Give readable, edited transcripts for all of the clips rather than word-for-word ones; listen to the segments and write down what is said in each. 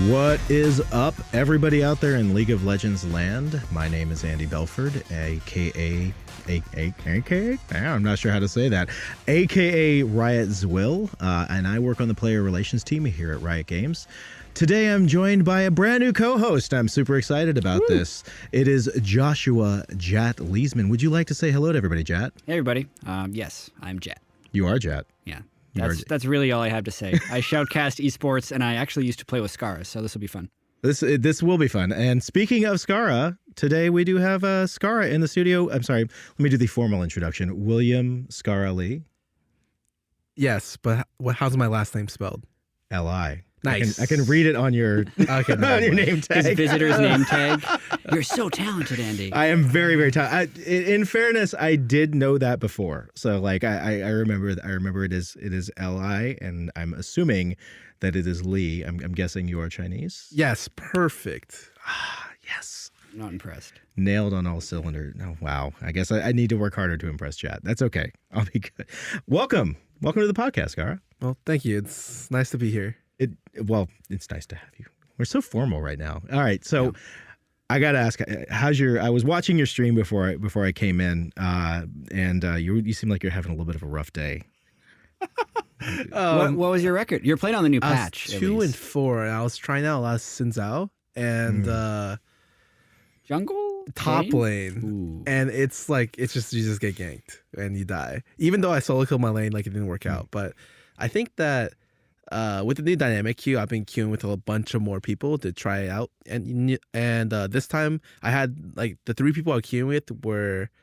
What is up, everybody out there in League of Legends land? My name is Andy Belford, aka I'm not sure how to say that, aka Riot Zwill, and I work on the player relations team here at Riot Games. Today I'm joined by a brand new co-host. I'm super excited about this. It is Joshua Jat Leesman. Would you like to say hello to everybody, Jat? Hey everybody. Yes, I'm Jat. You are Jat. Yeah. That's really all I have to say. I shoutcast esports, and I actually used to play with Scarra, so this will be fun. This will be fun. And speaking of Scarra, today we do have Scarra in the studio. I'm sorry, let me do the formal introduction. William Scarra Lee. Yes, but how's my last name spelled? L-I. Nice. I can read it on your, on your name tag. His visitor's name tag. You're so talented, Andy. I am very, very talented. In fairness, I did know that before. So like I remember it is L-I, and I'm assuming that it is Lee. I'm guessing you are Chinese. Yes, perfect. Yes. I'm not impressed. Nailed on all cylinders. Oh, wow. I guess I need to work harder to impress Chat. That's okay. I'll be good. Welcome to the podcast, Scarra. Well, thank you. It's nice to be here. Well, it's nice to have you. We're so formal right now. All right, so yeah. I gotta ask, I was watching your stream before I came in, and you seem like you're having a little bit of a rough day. What was your record? You're playing on the new patch. 2 and 4, and I was trying out a lot of Xin Zhao and jungle top lane, and it's like you just get ganked and you die. Even though I solo killed my lane, like it didn't work out. But I think that. With the new dynamic queue, I've been queuing with a bunch of more people to try it out, and this time I had like the 3 people I was queuing with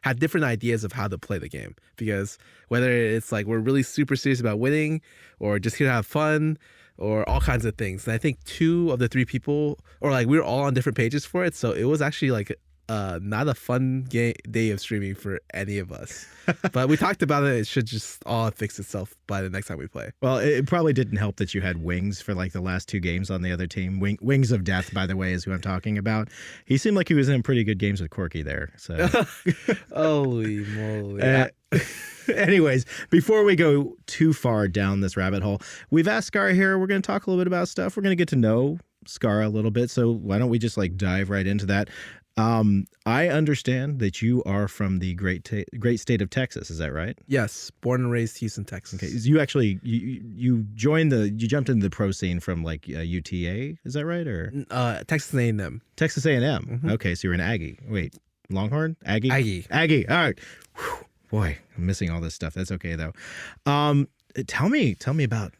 had different ideas of how to play the game, because whether it's like we're really super serious about winning or just here to have fun or all kinds of things. And I think 2 of the 3 people, or like we were all on different pages for it, so it was actually like not a fun day of streaming for any of us. But we talked about it. It should just all fix itself by the next time we play. Well, it probably didn't help that you had Wings for like the last 2 games on the other team. Wings of Death, by the way, is who I'm talking about. He seemed like he was in pretty good games with Corky there. So, holy moly. Anyways, before we go too far down this rabbit hole, we've asked Scarra here. We're going to talk a little bit about stuff. We're going to get to know Scarra a little bit. So why don't we just like dive right into that? I understand that you are from the great state of Texas. Is that right? Yes, born and raised Houston, Texas. Okay, you actually you jumped into the pro scene from like UTA. Is that right, or Texas A&M? Texas A&M. Mm-hmm. Okay, so you're an Aggie. Wait, Longhorn? Aggie. Aggie. All right. Whew. Boy, I'm missing all this stuff. That's okay though. Tell me about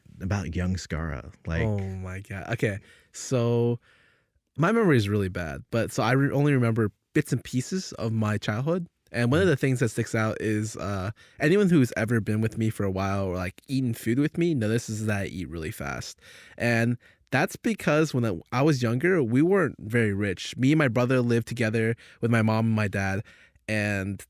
young Scarra. Like, oh my god. Okay, so. My memory is really bad, but so I only remember bits and pieces of my childhood. And one of the things that sticks out is anyone who's ever been with me for a while or like eaten food with me notices that I eat really fast. And that's because when I was younger, we weren't very rich. Me and my brother lived together with my mom and my dad, and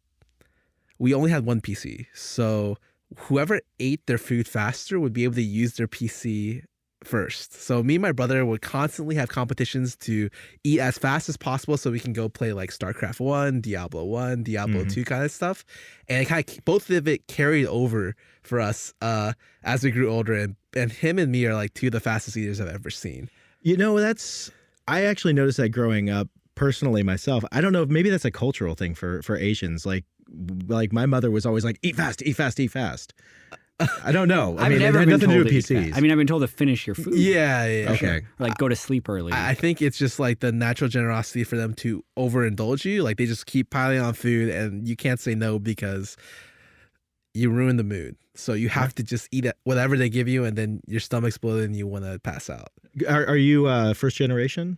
we only had one PC. So whoever ate their food faster would be able to use their PC first. So me and my brother would constantly have competitions to eat as fast as possible so we can go play like StarCraft 1, Diablo 1, Diablo 2 kind of stuff. And kind of both of it carried over for us as we grew older. And him and me are like 2 of the fastest eaters I've ever seen. You know, I actually noticed that growing up personally myself. I don't know if maybe that's a cultural thing for Asians. Like my mother was always like, eat fast, eat fast, eat fast. I don't know. I mean, it had nothing to do with PCs. I mean, I've been told to finish your food. Yeah. Okay. Sure. Like go to sleep early. I think it's just like the natural generosity for them to overindulge you. Like they just keep piling on food, and you can't say no because you ruin the mood. So you have to just eat whatever they give you, and then your stomach's bloated and you want to pass out. Are you first generation?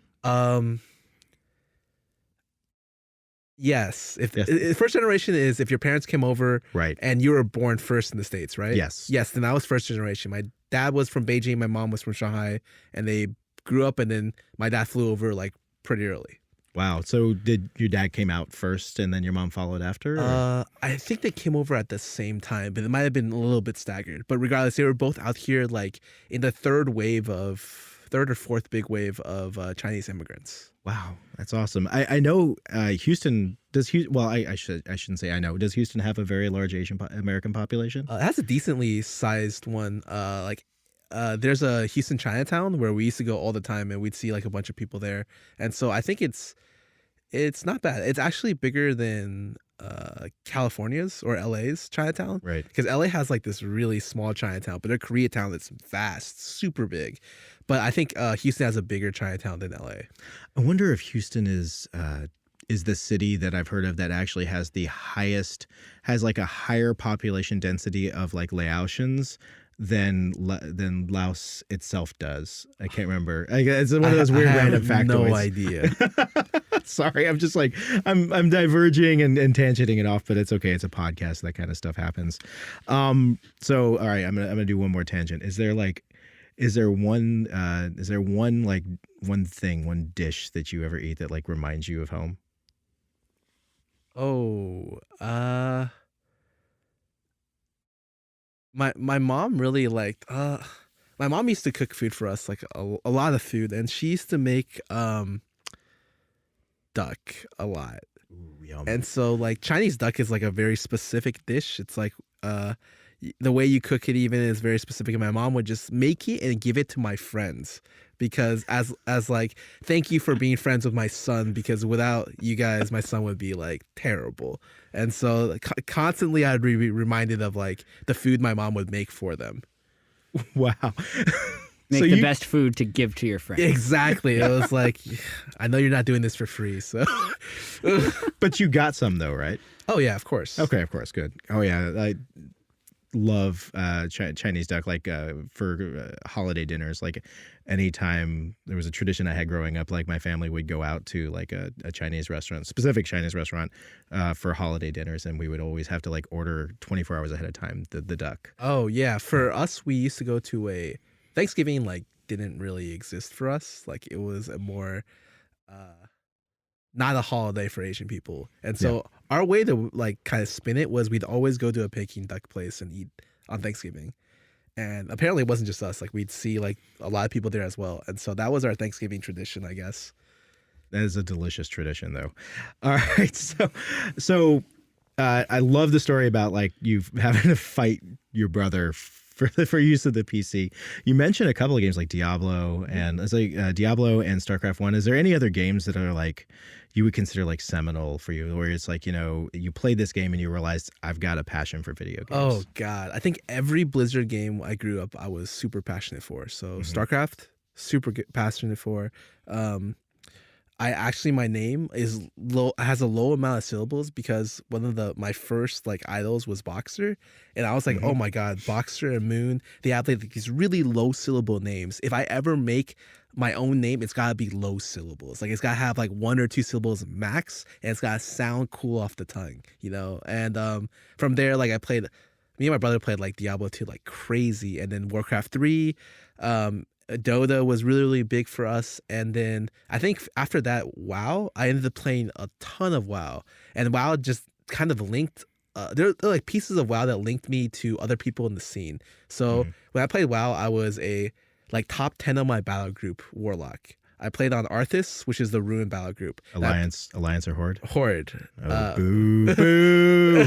Yes. If first generation is if your parents came over, right, and you were born first in the States, right? Yes. Then I was first generation. My dad was from Beijing, my mom was from Shanghai, and they grew up, and then my dad flew over like pretty early. Wow. So did your dad came out first and then your mom followed after? I think they came over at the same time, but it might have been a little bit staggered. But regardless, they were both out here like in the third or fourth big wave of Chinese immigrants. Wow, that's awesome. I know Houston does. Well, I shouldn't say I know. Does Houston have a very large Asian American population? It has a decently sized one. Like there's a Houston Chinatown where we used to go all the time, and we'd see like a bunch of people there. And so I think it's not bad. It's actually bigger than California's or LA's Chinatown. Right. Because LA has like this really small Chinatown, but a Koreatown that's vast, super big. But I think Houston has a bigger Chinatown than LA. I wonder if Houston is the city that I've heard of that actually has like a higher population density of like Laotians than Laos itself does. I can't remember. It's one of those weird random factoids. No idea. Sorry, I'm just like I'm diverging and tangenting it off, but it's okay. It's a podcast. That kind of stuff happens. So all right, I'm gonna do one more tangent. Is there one dish that you ever eat that like reminds you of home? Oh, my mom really liked my mom used to cook food for us, like a lot of food, and she used to make duck a lot. Ooh, yum. And so like Chinese duck is like a very specific dish. It's like the way you cook it even is very specific, and my mom would just make it and give it to my friends because as like thank you for being friends with my son, because without you guys my son would be like terrible. And so constantly I'd be reminded of like the food my mom would make for them. Wow. Make the best food to give to your friends. Exactly. It was like, I know you're not doing this for free, so. But you got some though, right? Oh yeah, of course. Okay, of course, good. Oh yeah, I love Chinese duck. Like for holiday dinners. Like anytime there was a tradition I had growing up, like my family would go out to like a Chinese restaurant, specific Chinese restaurant, for holiday dinners, and we would always have to like order 24 hours ahead of time the duck. Oh yeah, for us, we used to go to a Thanksgiving. Like didn't really exist for us. Like it was a more not a holiday for Asian people. And so our way to like kind of spin it was we'd always go to a Peking duck place and eat on Thanksgiving. And apparently it wasn't just us. Like we'd see like a lot of people there as well. And so that was our Thanksgiving tradition, I guess. That is a delicious tradition though. All right. So I love the story about like you having to fight your brother for use of the PC. You mentioned a couple of games like Diablo and Diablo and StarCraft 1. Is there any other games that are like you would consider like seminal for you, where it's like, you know, you played this game and you realized I've got a passion for video games? Oh God. I think every Blizzard game I grew up I was super passionate for. So StarCraft, super passionate for. My name is has a low amount of syllables because one of my first like idols was Boxer, and I was like, oh my God, Boxer and Moon, they have like these really low syllable names. If I ever make my own name, it's gotta be low syllables. Like it's gotta have like 1 or 2 syllables max, and it's gotta sound cool off the tongue, you know. And from there, like me and my brother played like Diablo 2 like crazy, and then Warcraft 3. Dota was really, really big for us. And then I think after that, WoW, I ended up playing a ton of WoW. And WoW just kind of linked, there are like pieces of WoW that linked me to other people in the scene. So when I played WoW, I was a like top 10 of my battle group, Warlock. I played on Arthas, which is the Ruin battle group. Alliance or Horde? Horde. Oh, boo.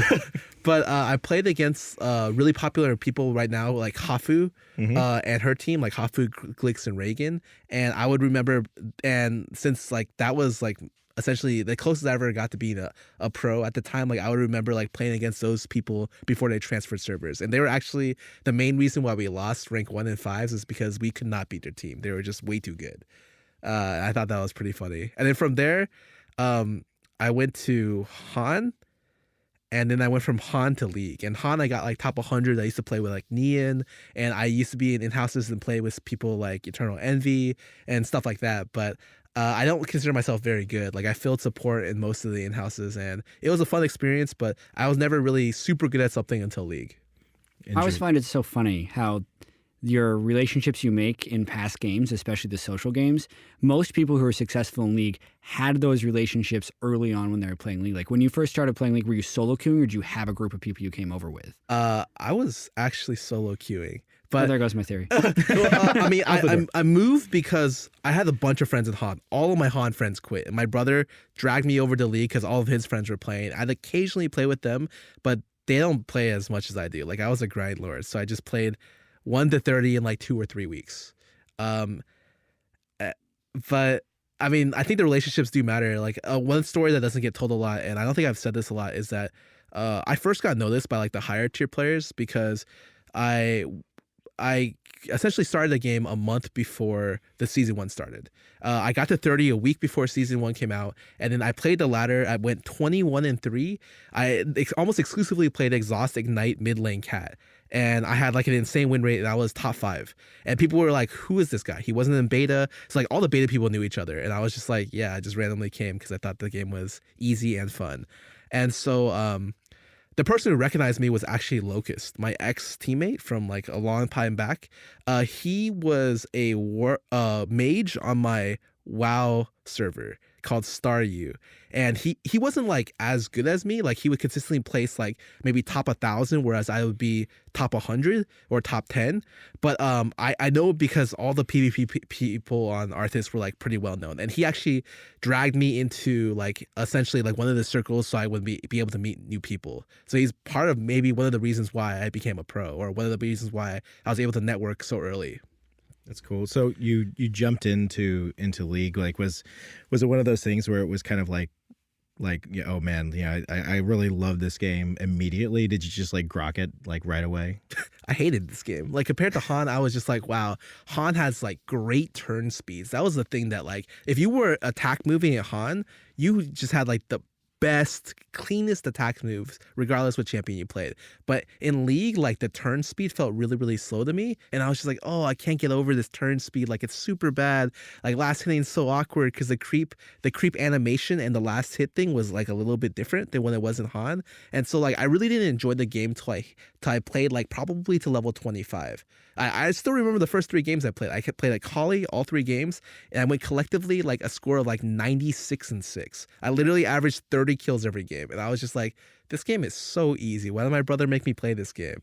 But I played against really popular people right now, like Hafu and her team, like Hafu, Glix, and Reagan. And I would remember, and since like that was like essentially the closest I ever got to being a pro at the time, like I would remember like playing against those people before they transferred servers. And they were actually the main reason why we lost rank 1 and 5s is because we could not beat their team. They were just way too good. I thought that was pretty funny. And then from there, I went to Han, and then I went from Han to League. And Han, I got like top 100. I used to play with like Nian, and I used to be in houses and play with people like Eternal Envy and stuff like that. But I don't consider myself very good. Like I filled support in most of the in-houses, and it was a fun experience, but I was never really super good at something until League. I always find it so funny how your relationships you make in past games, especially the social games, most people who are successful in League had those relationships early on when they were playing League. Like when you first started playing League, were you solo queuing or did you have a group of people you came over with? I was actually solo queuing. But there goes my theory. I mean, I moved because I had a bunch of friends in Han. All of my Han friends quit. And my brother dragged me over to League because all of his friends were playing. I'd occasionally play with them, but they don't play as much as I do. Like I was a grind lord, so I just played 1 to 30 in like 2 or 3 weeks. Um, but I mean, I think the relationships do matter. Like one story that doesn't get told a lot, and I don't think I've said this a lot, is that I first got noticed by like the higher tier players because I essentially started the game a month before the season 1 started. I got to 30 a week before season 1 came out, and then I played the ladder. I went 21-3. I almost exclusively played Exhaust, Ignite, mid lane cat, and I had like an insane win rate, and I was top 5. And people were like, "Who is this guy? He wasn't in beta." So like all the beta people knew each other, and I was just like, "Yeah, I just randomly came because I thought the game was easy and fun." And so the person who recognized me was actually Locust, my ex teammate from like a long time back. He was a mage on my WoW server called Star U, and he wasn't like as good as me. Like he would consistently place like maybe top 1,000, whereas I would be top 100 or top 10. But I know because all the PvP people on Arthas were like pretty well known, and he actually dragged me into like essentially like one of the circles so I would be able to meet new people. So he's part of maybe one of the reasons why I became a pro, or one of the reasons why I was able to network so early. That's cool. So you jumped into League. Like was it one of those things where it was kind of like yeah, oh man, yeah, I really love this game immediately? Did you just like grok it like right away? I hated this game. Like compared to Han, I was just like, wow, Han has like great turn speeds. That was the thing that like if you were attack moving at Han, you just had like the best, cleanest attack moves, regardless what champion you played. But in League, like the turn speed felt really, really slow to me. And I was just like, oh, I can't get over this turn speed. Like it's super bad. Like last hitting is so awkward because the creep animation and the last hit thing was like a little bit different than when it was in Han. And so like I really didn't enjoy the game till I played like probably to level 25. I still remember the first 3 games I played. I played like Holly all 3 games, and I went collectively like a score of like 96-6. I literally averaged 30 kills every game, and I was just like, this game is so easy. Why did my brother make me play this game?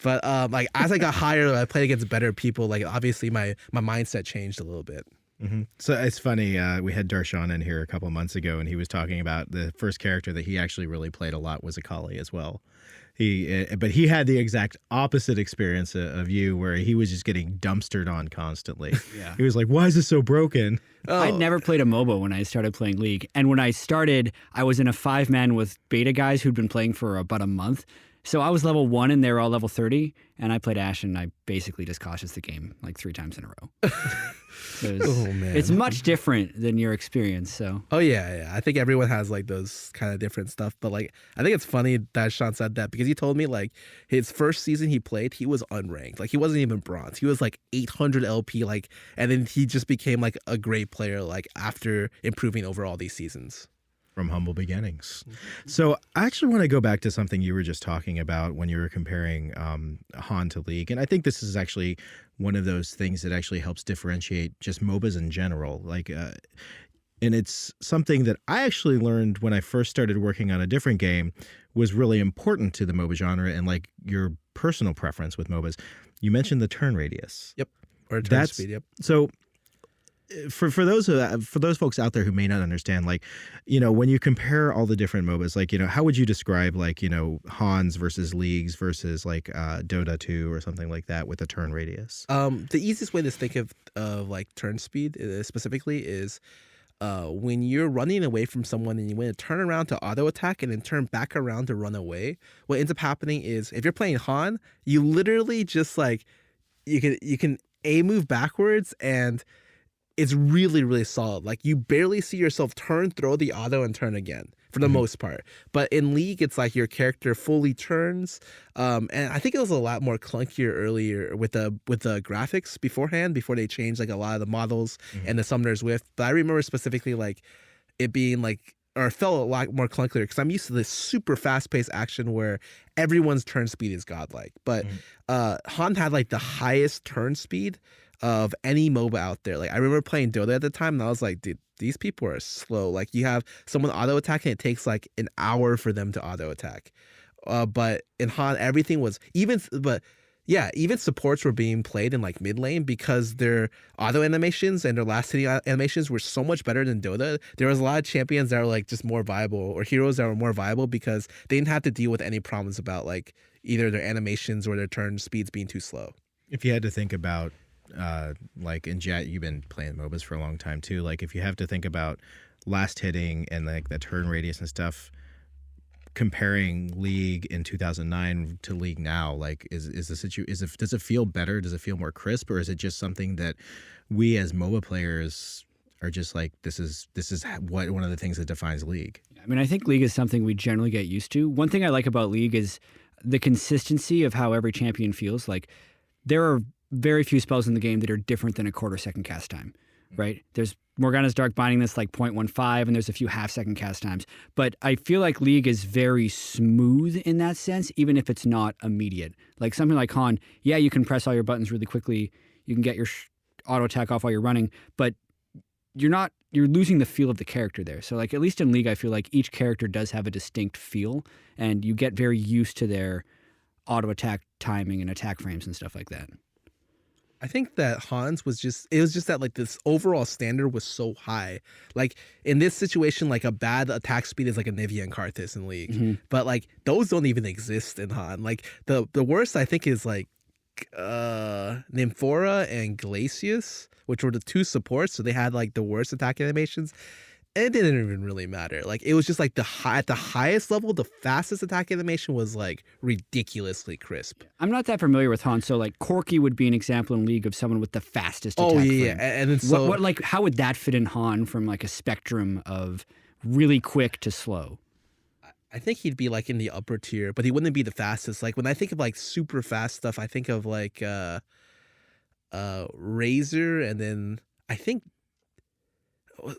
But like as I got higher, I played against better people. Like obviously my mindset changed a little bit. Mm-hmm. So it's funny. We had Darshan in here a couple months ago, and he was talking about the first character that he actually really played a lot was Akali as well. But he had the exact opposite experience of you, where he was just getting dumpstered on constantly. Yeah. He was like, "Why is this so broken?" I'd never played a MOBA when I started playing League. And when I started, I was in a 5-man with beta guys who'd been playing for about a month. So I was level 1 and they were all level 30. And I played Ashe and I basically just cautious the game like 3 times in a row. Oh man, it's much different than your experience. So oh yeah, I think everyone has like those kind of different stuff. But like I think it's funny that Sean said that because he told me like his first season he played, he was unranked. Like he wasn't even bronze. He was like 800 LP. Like, and then he just became like a great player like after improving over all these seasons. From humble beginnings. So I actually want to go back to something you were just talking about when you were comparing Han to League. And I think this is actually one of those things that actually helps differentiate just MOBAs in general. Like, and it's something that I actually learned when I first started working on a different game was really important to the MOBA genre and like your personal preference with MOBAs. You mentioned the turn radius. Yep. Or turn speed. Yep. So for those folks out there who may not understand, like, you know, when you compare all the different MOBAs, like, you know, how would you describe like, you know, Hans versus Leagues versus like Dota 2 or something like that with a turn radius? The easiest way to think of like turn speed specifically is when you're running away from someone and you want to turn around to auto attack and then turn back around to run away. What ends up happening is if you're playing Han, you literally just like you can A, move backwards, and it's really, really solid. Like you barely see yourself turn, throw the auto, and turn again for the most part. But in League, it's like your character fully turns. And I think it was a lot more clunkier earlier with the graphics beforehand, before they changed like a lot of the models and the summoners with. But I remember specifically like it being like, or it felt a lot more clunkier because I'm used to this super fast-paced action where everyone's turn speed is godlike. But Han had like the highest turn speed of any MOBA out there. Like I remember playing Dota at the time and I was like, dude, these people are slow. Like you have someone auto attack and it takes like an hour for them to auto attack. But in Han, everything was even supports were being played in like mid lane because their auto animations and their last hitting animations were so much better than Dota. There was a lot of champions that were like just more viable, or heroes that were more viable because they didn't have to deal with any problems about like either their animations or their turn speeds being too slow. If you had to think about, like in Jet, you've been playing MOBAs for a long time too. Like if you have to think about last hitting and like the turn radius and stuff, comparing League in 2009 to League now, like is the does it feel better? Does it feel more crisp, or is it just something that we as MOBA players are just like this is what one of the things that defines League? I mean, I think League is something we generally get used to. One thing I like about League is the consistency of how every champion feels. Like there are very few spells in the game that are different than a quarter-second cast time, right? There's Morgana's Dark Binding that's like 0.15, and there's a few half-second cast times. But I feel like League is very smooth in that sense, even if it's not immediate. Like something like Han, yeah, you can press all your buttons really quickly. You can get your auto attack off while you're running, but you're losing the feel of the character there. So like at least in League, I feel like each character does have a distinct feel, and you get very used to their auto attack timing and attack frames and stuff like that. I think that Hans was just that like this overall standard was so high. Like in this situation, like a bad attack speed is like a Nivea and Karthus in League. Mm-hmm. But like those don't even exist in Han. Like the worst I think is like Nymphora and Glacius, which were the two supports, so they had like the worst attack animations. And it didn't even really matter. Like it was just like at the highest level, the fastest attack animation was like ridiculously crisp. I'm not that familiar with Han, so like Corki would be an example in League of someone with the fastest attack yeah. frame. And then so what like how would that fit in Han from like a spectrum of really quick to slow? I think he'd be like in the upper tier, but he wouldn't be the fastest. Like when I think of like super fast stuff, I think of like Razor, and then I think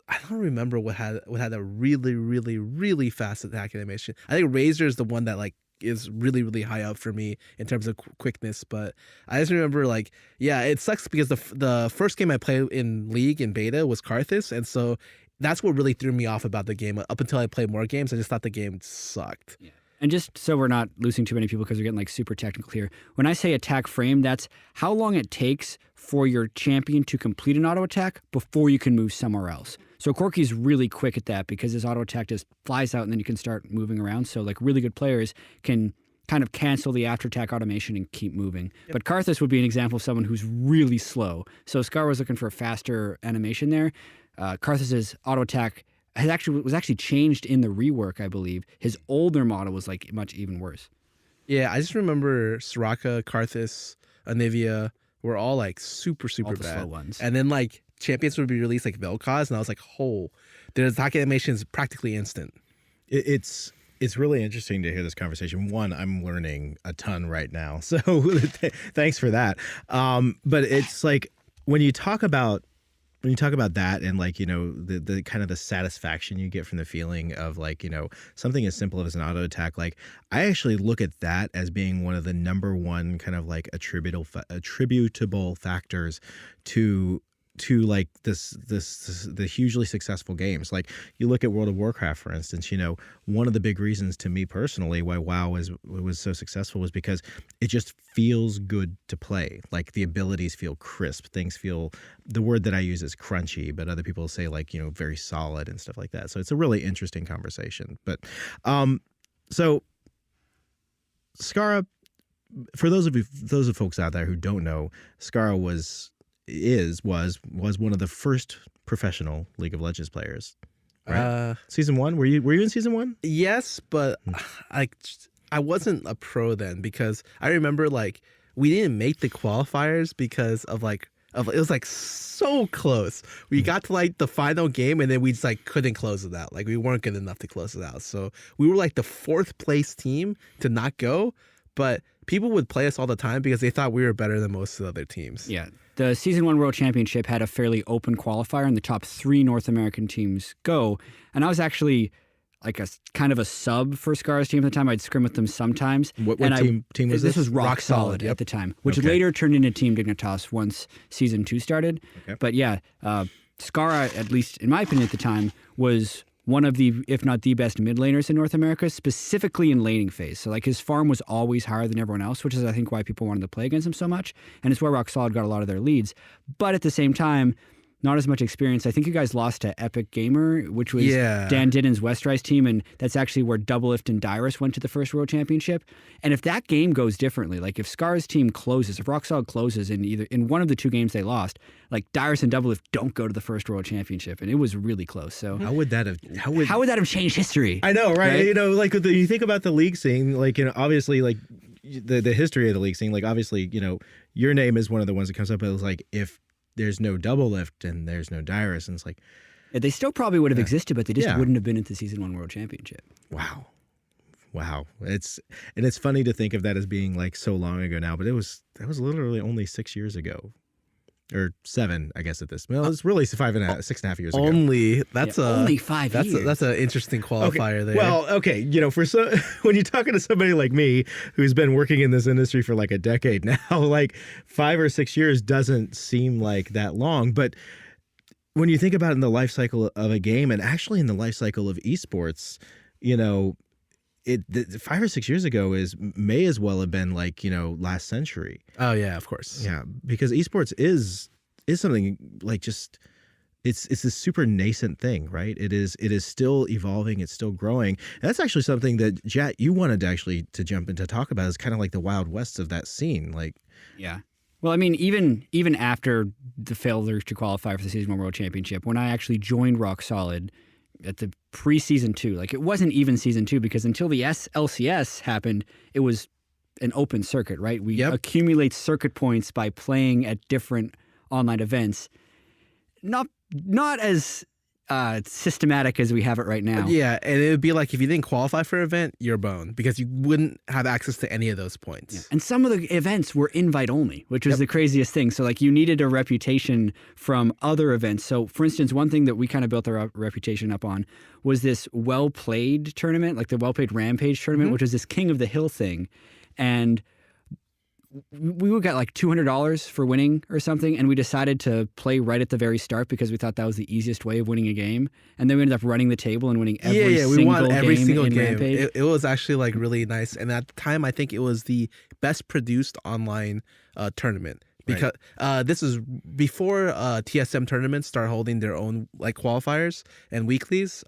I don't remember what had a really, really, really fast attack animation. I think Razor is the one that like is really, really high up for me in terms of quickness. But I just remember like, yeah, it sucks because the first game I played in League in beta was Karthus, and so that's what really threw me off about the game. Up until I played more games, I just thought the game sucked. Yeah. And just so we're not losing too many people because we're getting like super technical here, when I say attack frame, that's how long it takes for your champion to complete an auto attack before you can move somewhere else. So Corki's really quick at that because his auto attack just flies out and then you can start moving around. So like really good players can kind of cancel the after attack automation and keep moving. Yep. But Karthus would be an example of someone who's really slow. So Scarra was looking for a faster animation there. Karthus's auto attack was actually changed in the rework, I believe. His older model was like much even worse. Yeah, I just remember Soraka, Karthus, Anivia were all like super all the bad. Slow ones. And then like champions would be released like Vel'Koz, and I was like, oh, their attack animation is practically instant. It's really interesting to hear this conversation. One, I'm learning a ton right now, so thanks for that. But it's like when you talk about that and like, you know, the kind of the satisfaction you get from the feeling of like, you know, something as simple as an auto attack, like I actually look at that as being one of the number one kind of like attributable factors to like the hugely successful games. Like you look at World of Warcraft, for instance, you know, one of the big reasons to me personally why WoW was so successful was because it just feels good to play. Like the abilities feel crisp, things feel, the word that I use is crunchy, but other people say like, you know, very solid and stuff like that. So it's a really interesting conversation. But so Scarra, for those of folks out there who don't know, Scarra was one of the first professional League of Legends players. Right? Season 1? Were you in season 1? Yes, but I wasn't a pro then because I remember like we didn't make the qualifiers because of it was like so close. We got to like the final game and then we just like couldn't close it out. Like we weren't good enough to close it out. So we were like the 4th place team to not go, but people would play us all the time because they thought we were better than most of the other teams. Yeah. The Season 1 World Championship had a fairly open qualifier, and the top 3 North American teams go. And I was actually like a kind of a sub for Scarra's team at the time. I'd scrim with them sometimes. What team was this? This was Rock Solid at the time, which later turned into Team Dignitas once Season 2 started. Okay. But yeah, Scarra, at least in my opinion at the time, was one of the, if not the best mid laners in North America, specifically in laning phase. So like his farm was always higher than everyone else, which is I think why people wanted to play against him so much. And it's where Rock Solid got a lot of their leads. But at the same time, not as much experience. I think you guys lost to Epic Gamer, which was Yeah. Dan Diddon's Westerize team, and that's actually where Doublelift and Dyrus went to the first World Championship. And if that game goes differently, like if Scarra's team closes, if Rock Solid closes in one of the two games they lost, like Dyrus and Doublelift don't go to the first World Championship, and it was really close. So How would that have? how would that have changed history? I know, right? Right? You know, like you think about the league scene, like, you know, obviously, like the history of the league scene, like obviously, you know, your name is one of the ones that comes up. But it was like if there's no Doublelift and there's no Dyrus, and it's like, They still probably would have existed, but they just Yeah. wouldn't have been at the Season 1 World Championship. wow. It's funny to think of that as being like so long ago now, but that was literally only 6 years ago, or 7, I guess at this. Well, it's really 6.5 years ago. Only that's Only 5 years. That's an interesting qualifier there. Well, okay, you know, when you're talking to somebody like me who's been working in this industry for like a decade now, like 5 or 6 years doesn't seem like that long. But when you think about it in the life cycle of a game, and actually in the life cycle of esports, you know, 5 or 6 years ago may as well have been like, you know, last century. oh yeah, of course. Yeah, because esports is something like just it's this super nascent thing, right? It is still evolving, it's still growing. And that's actually something that Jat, you wanted to jump in to talk about, is kind of like the Wild West of that scene. Like, Yeah. Well, I mean, even after the failure to qualify for the Season 1 World Championship, when I actually joined Rock Solid at the pre-Season 2, like it wasn't even Season 2, because until the LCS happened, it was an open circuit, right? We accumulate circuit points by playing at different online events. Not as systematic as we have it right now. Yeah, and it would be like if you didn't qualify for an event, you're boned because you wouldn't have access to any of those points. Yeah. And some of the events were invite only, which was the craziest thing. So like you needed a reputation from other events. So for instance, one thing that we kind of built our reputation up on was this Well Played tournament, like the Well Played Rampage tournament, which was this King of the Hill thing. And we would get like $200 for winning or something, and we decided to play right at the very start because we thought that was the easiest way of winning a game. And then we ended up running the table and winning every we won every game single in game. Rampage. It was actually like really nice, and at the time, I think it was the best produced online tournament because this is before TSM tournaments start holding their own like qualifiers and weeklies.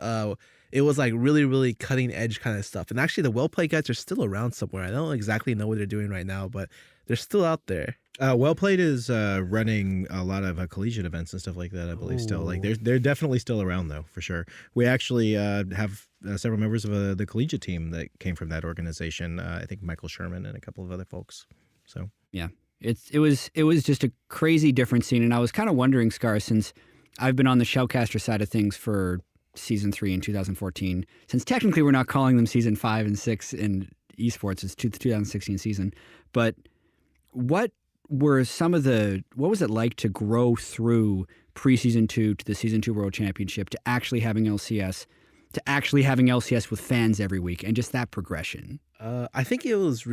It was like really, really cutting edge kind of stuff. And actually, the Well Played guys are still around somewhere. I don't exactly know what they're doing right now, but they're still out there. Well Played is running a lot of collegiate events and stuff like that, I believe. Still, like they're definitely still around though, for sure. We actually have several members of the collegiate team that came from that organization. I think Michael Sherman and a couple of other folks. So yeah, it was just a crazy different scene. And I was kind of wondering, Scar, since I've been on the Shellcaster side of things for Season 3 in 2014, since technically we're not calling them Season 5 and 6 in esports, it's the 2016 season, but what was it like to grow through pre-Season 2 to the Season 2 World Championship to actually having LCS with fans every week, and just that progression? I think it was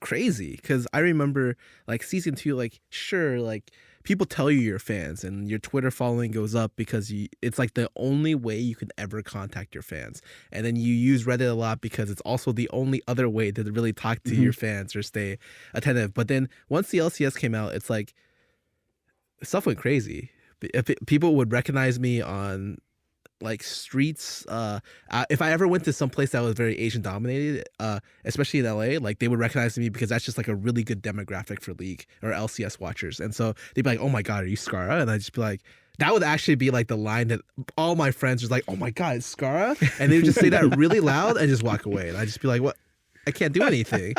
crazy because I remember like Season 2, like sure, like people tell you're fans and your Twitter following goes up because it's like the only way you can ever contact your fans. And then you use Reddit a lot because it's also the only other way to really talk to your fans or stay attentive. But then once the LCS came out, it's like stuff went crazy. People would recognize me on like streets. If I ever went to some place that was very Asian dominated, especially in LA, like they would recognize me because that's just like a really good demographic for League or LCS watchers. And so they'd be like, "Oh my God, are you Scarra?" And I'd just be like, that would actually be like the line that all my friends were like, "Oh my God, it's Scarra," and they would just say that really loud and just walk away. And I'd just be like, "What? I can't do anything."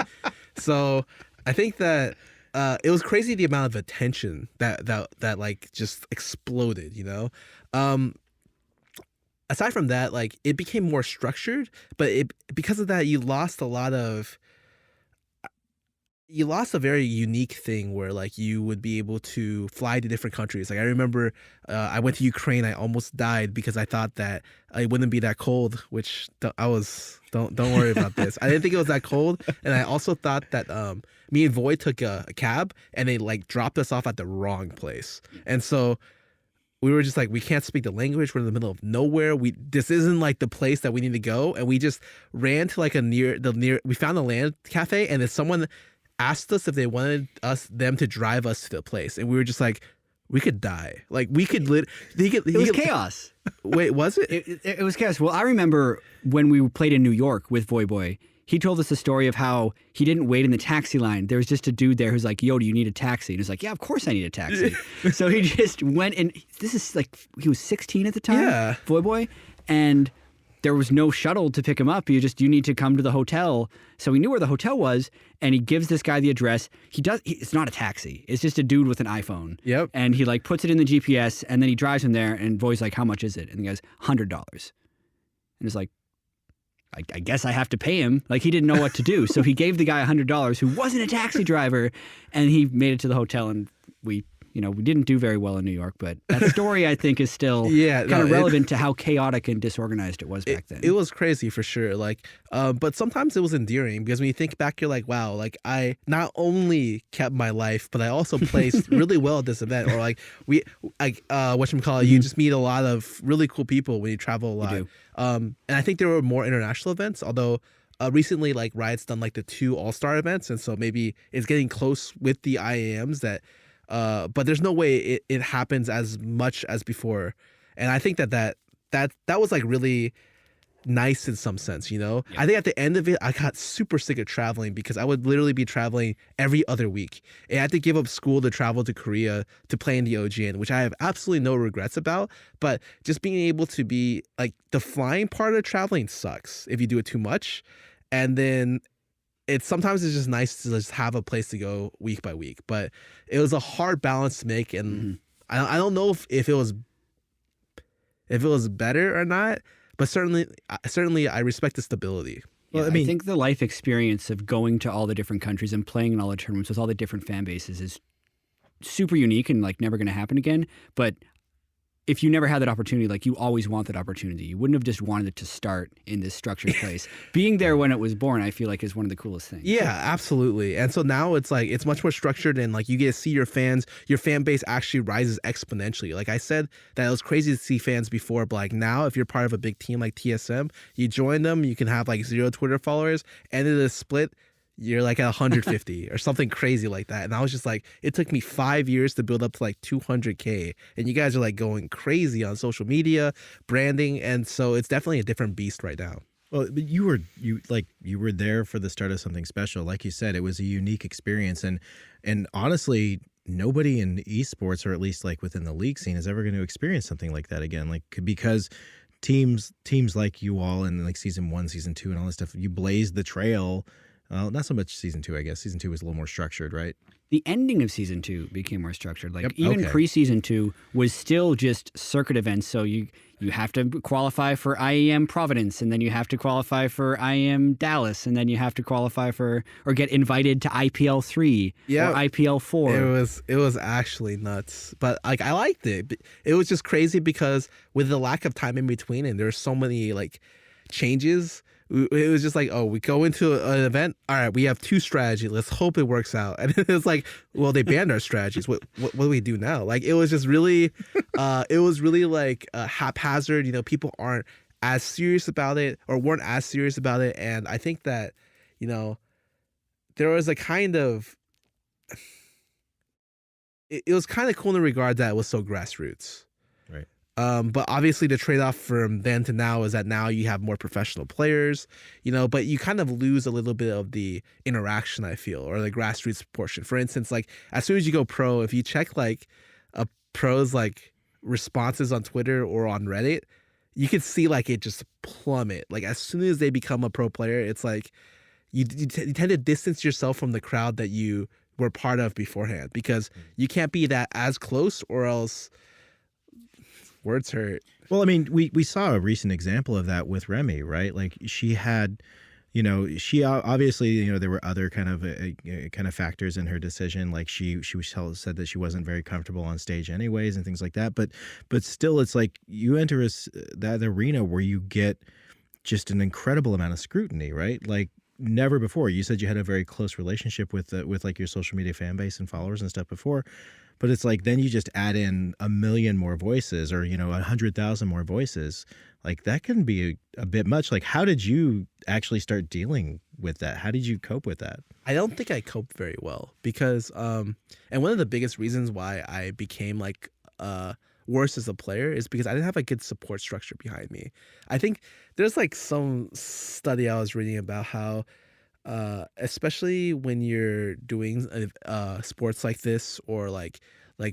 So I think that it was crazy the amount of attention that like just exploded, you know. Aside from that, like it became more structured, but because of that, you lost a very unique thing where like you would be able to fly to different countries. Like I remember I went to Ukraine. I almost died because I thought that it wouldn't be that cold, which don't worry about this. I didn't think it was that cold. And I also thought that me and Void took a cab and they like dropped us off at the wrong place. And so we were just like, we can't speak the language. We're in the middle of nowhere. This isn't like the place that we need to go. And we just ran to like we found a land cafe, and then someone asked us if they wanted them to drive us to the place. And we were just like, we could die. Like we could It was chaos. Wait, was it? It was chaos. Well, I remember when we played in New York with Voy Boy, he told us a story of how he didn't wait in the taxi line. There was just a dude there who's like, yo, do you need a taxi? And he's like, yeah, of course I need a taxi. So he just went, and this is like, he was 16 at the time, Yeah. Voy Boy, and there was no shuttle to pick him up. You need to come to the hotel. So he knew where the hotel was, and he gives this guy the address. It's not a taxi. It's just a dude with an iPhone. Yep. And he like puts it in the GPS, and then he drives him there, and Voy's like, how much is it? And he goes, $100. And it's like, I guess I have to pay him. Like, he didn't know what to do. So he gave the guy $100 who wasn't a taxi driver, and he made it to the hotel, and we didn't do very well in New York, but that story I think is still kind of relevant to how chaotic and disorganized it was back then. It was crazy for sure. Like, but sometimes it was endearing because when you think back, you're like, wow, like I not only kept my life, but I also placed really well at this event. Or like whatchamacallit, you just meet a lot of really cool people when you travel a lot. You do. And I think there were more international events, although recently like Riot's done like the 2 all-star events, and so maybe it's getting close with the IAMs that. But there's no way it happens as much as before, and I think that was like really nice in some sense, you know. Yeah. I think at the end of it, I got super sick of traveling because I would literally be traveling every other week, and I had to give up school to travel to Korea to play in the OGN, which I have absolutely no regrets about. But just being able to be like the flying part of traveling sucks if you do it too much, and then. Sometimes it's just nice to just have a place to go week by week, but it was a hard balance to make, and I don't know if it was better or not, but certainly I respect the stability. Yeah, Well, I think the life experience of going to all the different countries and playing in all the tournaments with all the different fan bases is super unique and like never going to happen again. But if you never had that opportunity, like you always want that opportunity. You wouldn't have just wanted it to start in this structured place. Being there when it was born, I feel like is one of the coolest things. Yeah, absolutely. And so now it's like it's much more structured, and like you get to see your fan base actually rises exponentially. Like I said, that it was crazy to see fans before, but like now if you're part of a big team like TSM, you join them, you can have like 0 Twitter followers, and in a split, you're like at 150 or something crazy like that. And I was just like, it took me 5 years to build up to like 200K. And you guys are like going crazy on social media, branding. And so it's definitely a different beast right now. Well, but you were there for the start of something special. Like you said, it was a unique experience, and honestly, nobody in esports, or at least like within the league scene, is ever going to experience something like that again. Like because teams like you all in like season 1, season 2, and all this stuff, you blazed the trail. Well, not so much season 2, I guess. Season 2 was a little more structured, right? The ending of season 2 became more structured. Like even pre-season 2 was still just circuit events. So you have to qualify for IEM Providence, and then you have to qualify for IEM Dallas, and then you have to qualify for or get invited to IPL 3 or IPL 4. It was actually nuts, but like I liked it. It was just crazy because with the lack of time in between, and there's so many like changes. It was just like, oh, we go into an event. All right, we have 2 strategies. Let's hope it works out. And it's like, well, they banned our strategies. What do we do now? Like, it was just really, like haphazard. You know, people aren't as serious about it or weren't as serious about it. And I think that, you know, there was a kind of, it was kind of cool in the regard that it was so grassroots. Right. But obviously the trade-off from then to now is that now you have more professional players, you know, but you kind of lose a little bit of the interaction, I feel, or the grassroots portion. For instance, like as soon as you go pro, if you check like a pro's like responses on Twitter or on Reddit, you can see like it just plummet. Like as soon as they become a pro player, it's like you tend to distance yourself from the crowd that you were part of beforehand because you can't be that as close or else words hurt. Well, I mean, we saw a recent example of that with Remy, right? Like she had, you know, she obviously, you know, there were other kind of factors in her decision. Like she said that she wasn't very comfortable on stage anyways and things like that. But still, it's like you enter that arena where you get just an incredible amount of scrutiny, right? Like never before. You said you had a very close relationship with like your social media fan base and followers and stuff before. But it's like then you just add in a million more voices, or 100,000 more voices. Like that can be a bit much. Like, how did you actually start dealing with that? How did you cope with that? I don't think I coped very well because and one of the biggest reasons why I became like worse as a player is because I didn't have a good support structure behind me. I think there's like some study I was reading about how especially when you're doing sports like this, or like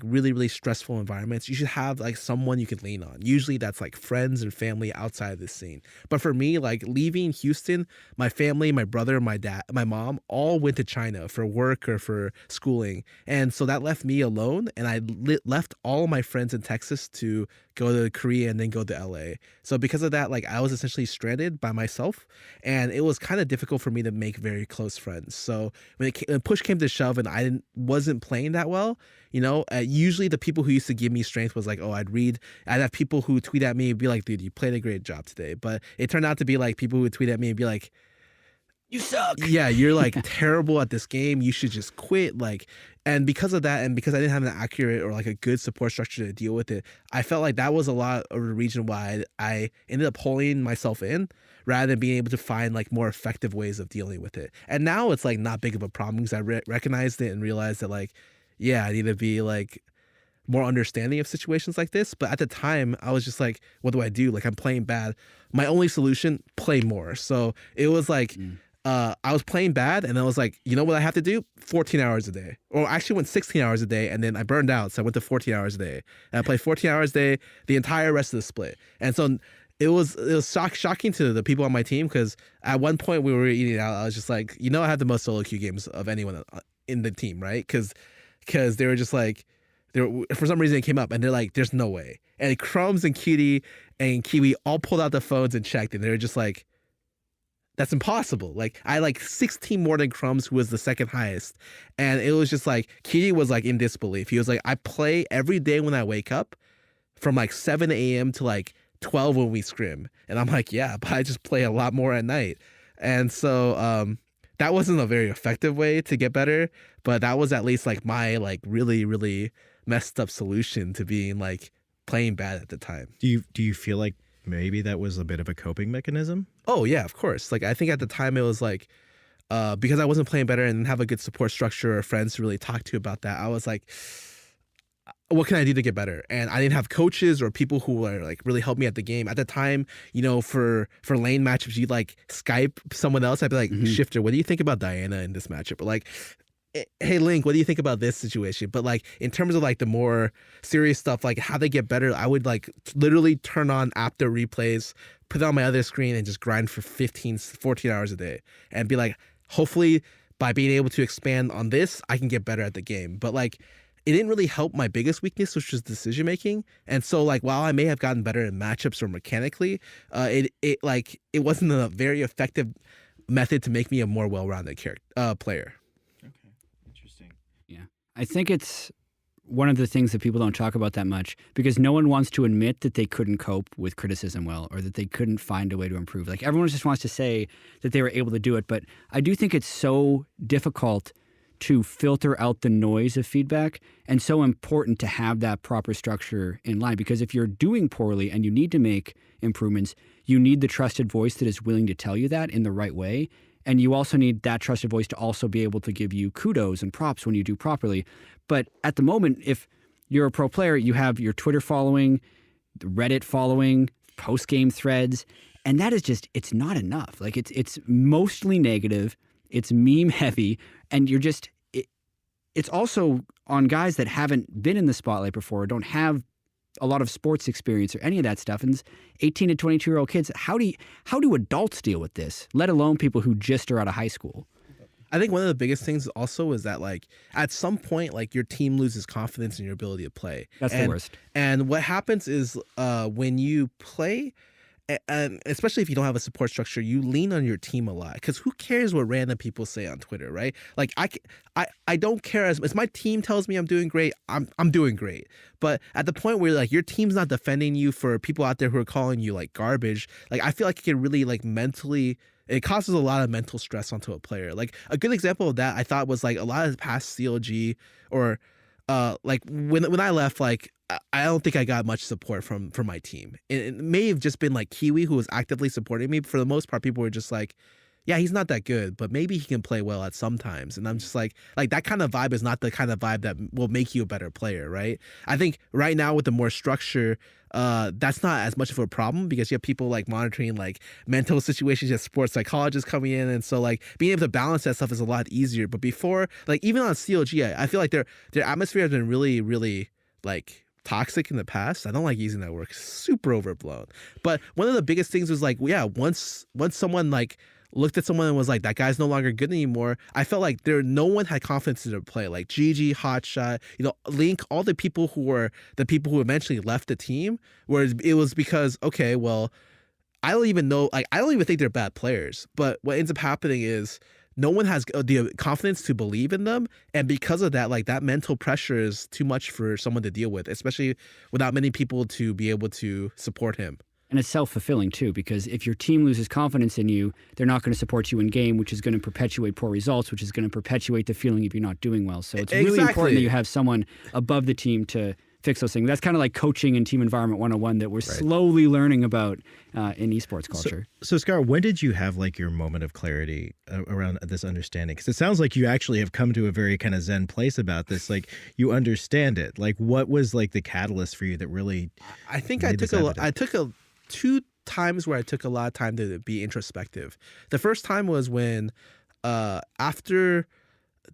really really stressful environments, you should have like someone you can lean on. Usually that's like friends and family outside of this scene. But for me, like leaving Houston, my family, my brother, my dad, my mom all went to China for work or for schooling, and so that left me alone, and I left all my friends in Texas to go to Korea and then go to LA. So because of that, like I was essentially stranded by myself, and it was kind of difficult for me to make very close friends. So when push came to shove and I wasn't playing that well, usually the people who used to give me strength was like, oh, I'd have people who tweet at me and be like, dude, you played a great job today. But it turned out to be like people who would tweet at me and be like, you suck. yeah, you're like terrible at this game. You should just quit. Like, and because of that, and because I didn't have an accurate or like a good support structure to deal with it, I felt like that was a lot of the reason why I ended up holding myself in rather than being able to find like more effective ways of dealing with it. And now it's like not big of a problem because I recognized it and realized that like, yeah, I need to be like more understanding of situations like this. But at the time, I was just like, what do I do? Like, I'm playing bad. My only solution, play more. So it was like, I was playing bad, and I was like, you know what I have to do? 14 hours a day. Or I actually went 16 hours a day, and then I burned out, so I went to 14 hours a day. And I played 14 hours a day the entire rest of the split. And so it was shocking to the people on my team, because at one point we were eating out. I was just like, I have the most solo queue games of anyone in the team, right? Because they were just like, for some reason it came up, and they're like, there's no way. And Crumbs and Cutie and Kiwi all pulled out the phones and checked, and they were just like, that's impossible. Like, I like 16 more than Crumbs, who was the second highest. And it was just like, Kitty was like in disbelief. He was like, I play every day when I wake up from like 7 a.m. to like 12 when we scrim. And I'm like, yeah, but I just play a lot more at night. And so that wasn't a very effective way to get better, but that was at least like my like really, really messed up solution to being like playing bad at the time. Do you feel like maybe that was a bit of a coping mechanism? Oh yeah, of course. Like I think at the time it was like, because I wasn't playing better and didn't have a good support structure or friends to really talk to about that, I was like, what can I do to get better? And I didn't have coaches or people who were like really help me at the game. At the time, for lane matchups, you'd like Skype someone else. I'd be like, Shifter, what do you think about Diana in this matchup? Or like, hey Link, what do you think about this situation? But like in terms of like the more serious stuff, like how they get better, I would like literally turn on Apto replays, put it on my other screen, and just grind for 14 hours a day and be like, hopefully by being able to expand on this, I can get better at the game. But like it didn't really help my biggest weakness, which was decision making. And so like while I may have gotten better in matchups or mechanically, it wasn't a very effective method to make me a more well-rounded player. Yeah. I think it's one of the things that people don't talk about that much, because no one wants to admit that they couldn't cope with criticism well, or that they couldn't find a way to improve. Like everyone just wants to say that they were able to do it. But I do think it's so difficult to filter out the noise of feedback, and so important to have that proper structure in line. Because if you're doing poorly and you need to make improvements, you need the trusted voice that is willing to tell you that in the right way. And you also need that trusted voice to also be able to give you kudos and props when you do properly. But at the moment, if you're a pro player, you have your Twitter following, the Reddit following, post-game threads, and that is just, it's not enough. Like it's mostly negative, it's meme heavy, and you're just, it's also on guys that haven't been in the spotlight before, don't have a lot of sports experience or any of that stuff. And 18 to 22-year-old kids, how do adults deal with this, let alone people who just are out of high school? I think one of the biggest things also is that like at some point like your team loses confidence in your ability to play. That's the worst. And what happens is when you play, and especially if you don't have a support structure, you lean on your team a lot, because who cares what random people say on Twitter, right? Like I don't care as my team tells me I'm doing great, I'm doing great. But at the point where like your team's not defending you for people out there who are calling you like garbage, like I feel like it can really like mentally, it causes a lot of mental stress onto a player. Like a good example of that I thought was like a lot of past CLG or like when I left, like I don't think I got much support from my team. It may have just been like Kiwi who was actively supporting me. For the most part, people were just like, yeah, he's not that good, but maybe he can play well at some times. And I'm just like that kind of vibe is not the kind of vibe that will make you a better player, right? I think right now with the more structure, that's not as much of a problem because you have people like monitoring like mental situations, you have sports psychologists coming in, and so like being able to balance that stuff is a lot easier. But before, like even on COG, I feel like their atmosphere has been really, really like toxic in the past. I don't like using that word. Super overblown. But one of the biggest things was like, yeah, once someone like looked at someone and was like, that guy's no longer good anymore, I felt like no one had confidence in their play. Like Gigi, Hotshot, Link, all the people who eventually left the team, whereas it was because, okay, well, I don't even think they're bad players. But what ends up happening is no one has the confidence to believe in them. And because of that, like that mental pressure is too much for someone to deal with, especially without many people to be able to support him. And it's self-fulfilling too, because if your team loses confidence in you, they're not going to support you in game, which is going to perpetuate poor results, which is going to perpetuate the feeling of you're not doing well. So it's really important that you have someone above the team to fix those things. That's kind of like coaching and team environment 101 that we're slowly learning about in esports culture. So Scar, when did you have like your moment of clarity around this understanding? Because it sounds like you actually have come to a very kind of zen place about this. Like you understand it. Like what was like the catalyst for you that really? I think I took two times where I took a lot of time to be introspective. The first time was when after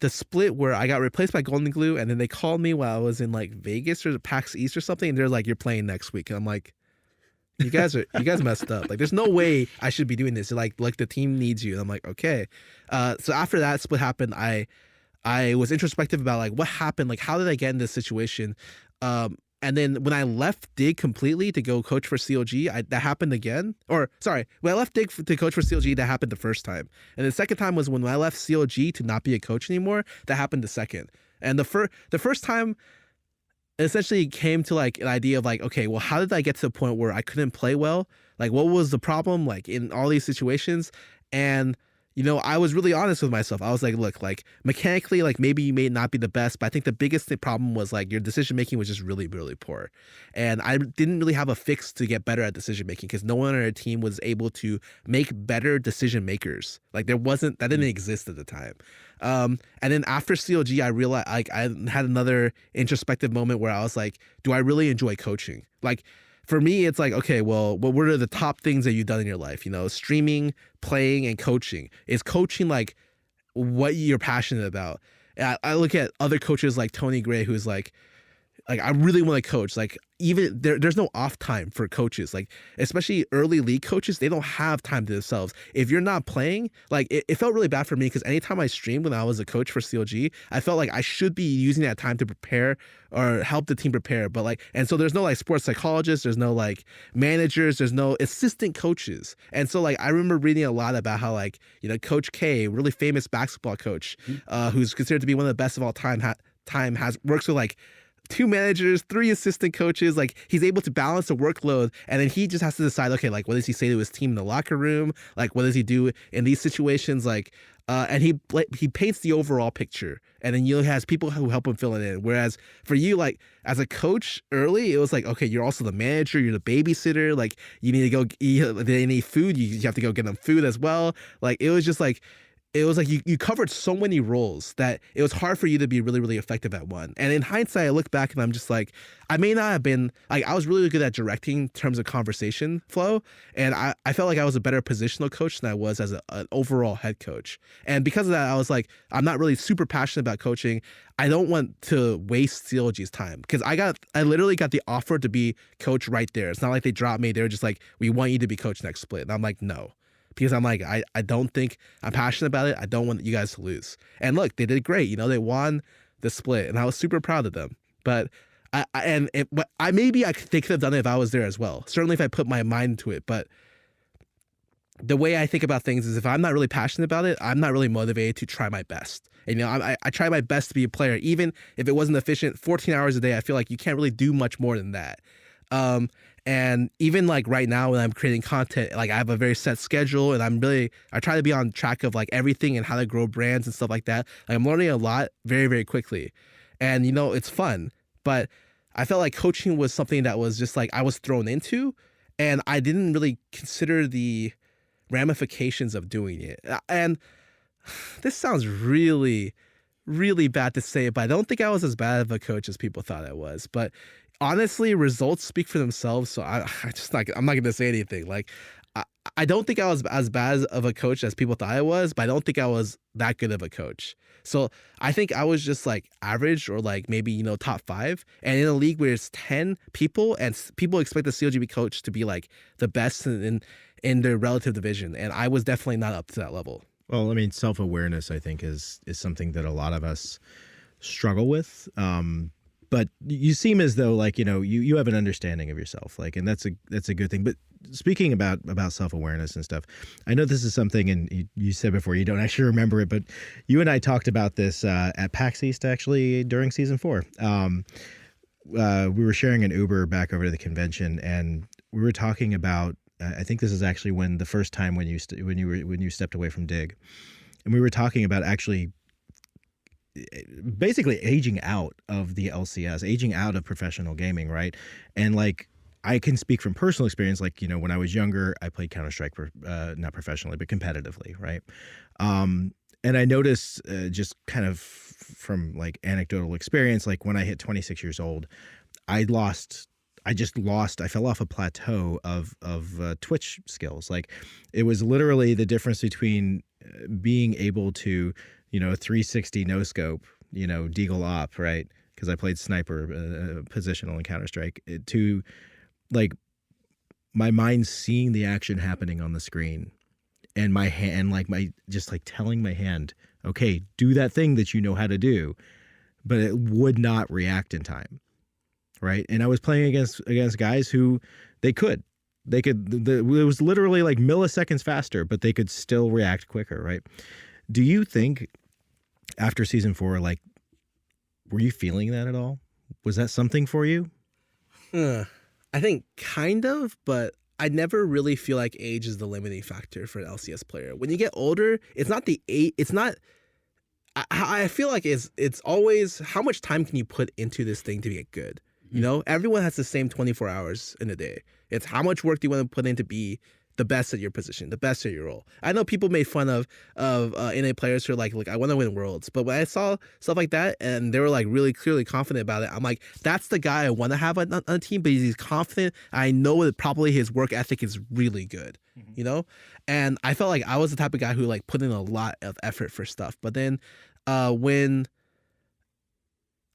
the split where I got replaced by Golden Glue, and then they called me while I was in like Vegas or PAX East or something, and they're like, "You're playing next week," and I'm like, "You guys messed up. Like, there's no way I should be doing this. Like the team needs you." And I'm like, "Okay." So after that split happened, I was introspective about like what happened, like how did I get in this situation. And then when I left Dig completely to go coach for CLG, that happened again. Or sorry, when I left Dig to coach for CLG, that happened the first time. And the second time was when I left CLG to not be a coach anymore. That happened the second. And the first time essentially came to like an idea of like, okay, well, how did I get to the point where I couldn't play well? Like, what was the problem? Like in all these situations, and I was really honest with myself. I was like, look, like mechanically, like maybe you may not be the best, but I think the biggest problem was like your decision making was just really, really poor. And I didn't really have a fix to get better at decision making because no one on our team was able to make better decision makers. Like that didn't exist at the time. And then after CLG, I realized like I had another introspective moment where I was like, do I really enjoy coaching? Like, for me, it's like, okay, well, what are the top things that you've done in your life? Streaming, playing, and coaching. Is coaching like what you're passionate about? And I look at other coaches like Tony Gray, who's like I really want to coach. Like even there's no off time for coaches. Like especially early league coaches, they don't have time to themselves. If you're not playing, like it felt really bad for me because anytime I streamed when I was a coach for CLG, I felt like I should be using that time to prepare or help the team prepare. But like, and so there's no like sports psychologists, there's no like managers, there's no assistant coaches. And so like I remember reading a lot about how like Coach K, really famous basketball coach, who's considered to be one of the best of all time, works with like 2 managers, 3 assistant coaches. Like he's able to balance the workload, and then he just has to decide, okay, like what does he say to his team in the locker room? Like what does he do in these situations? Like, and he paints the overall picture, and then he has people who help him fill it in. Whereas for you, like as a coach early, it was like, okay, you're also the manager, you're the babysitter. Like you need to go eat. They need food, you have to go get them food as well. Like it was just like. It was like you covered so many roles that it was hard for you to be really, really effective at one. And in hindsight, I look back and I'm just like, I may not have been, like, I was really good at directing in terms of conversation flow. And I felt like I was a better positional coach than I was as an overall head coach. And because of that, I was like, I'm not really super passionate about coaching. I don't want to waste CLG's time because I literally got the offer to be coach right there. It's not like they dropped me. They were just like, we want you to be coach next split. And I'm like, no. Because I'm like, I don't think I'm passionate about it. I don't want you guys to lose. And look, they did great. They won the split, and I was super proud of them. But they could have done it if I was there as well. Certainly, if I put my mind to it. But the way I think about things is, if I'm not really passionate about it, I'm not really motivated to try my best. And I try my best to be a player, even if it wasn't efficient. 14 hours a day, I feel like you can't really do much more than that. And even like right now when I'm creating content, like I have a very set schedule, and I try to be on track of like everything and how to grow brands and stuff like that. Like I'm learning a lot very, very quickly. and it's fun. But I felt like coaching was something that was just like I was thrown into, and I didn't really consider the ramifications of doing it. And this sounds really, really bad to say, but I don't think I was as bad of a coach as people thought I was. But honestly, results speak for themselves. So I'm not going to say anything. Like, I don't think I was as bad of a coach as people thought I was, but I don't think I was that good of a coach. So I think I was just like average or like maybe, top 5. And in a league where it's 10 people and people expect the COGB coach to be like the best in their relative division. And I was definitely not up to that level. Well, I mean, self-awareness, I think, is something that a lot of us struggle with. But you seem as though like, you have an understanding of yourself, like, and that's a good thing. But speaking about self-awareness and stuff, I know this is something, and you said before you don't actually remember it, but you and I talked about this at PAX East actually during season 4. We were sharing an Uber back over to the convention, and we were talking about. I think this is actually when the first time when you stepped away from Dig, and we were talking about actually basically aging out of the LCS, aging out of professional gaming, right? And like I can speak from personal experience. Like when I was younger, I played Counter-Strike, not professionally, but competitively, right? And I noticed just kind of from like anecdotal experience, like when I hit 26 years old, I fell off a plateau of Twitch skills. Like it was literally the difference between being able to, 360 no scope, deagle op, right? Because I played sniper positional in Counter-Strike, to like my mind seeing the action happening on the screen, and my hand, like telling my hand, okay, do that thing that you know how to do, but it would not react in time. Right. And I was playing against guys who it was literally like milliseconds faster, but they could still react quicker. Right. Do you think after season 4, like, were you feeling that at all? Was that something for you? I think kind of, but I never really feel like age is the limiting factor for an LCS player. When you get older, it's not the age. It's not. I feel like it's always how much time can you put into this thing to get good. Everyone has the same 24 hours in a day. It's how much work do you want to put in to be the best at your position, the best at your role. I know people made fun of NA players who are like, look, I want to win worlds. But when I saw stuff like that and they were like really clearly confident about it, I'm like, that's the guy I want to have on a team, but he's confident. I know that probably his work ethic is really good, And I felt like I was the type of guy who like put in a lot of effort for stuff. But then when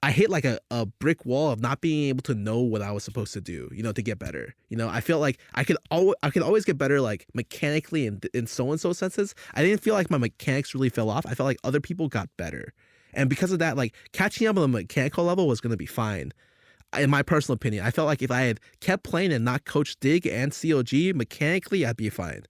I hit like a brick wall of not being able to know what I was supposed to do, to get better. I felt like I could always get better, like mechanically in so-and-so senses. I didn't feel like my mechanics really fell off. I felt like other people got better. And because of that, like catching up on the mechanical level was going to be fine. In my personal opinion, I felt like if I had kept playing and not coached Dig and COG, mechanically, I'd be fine.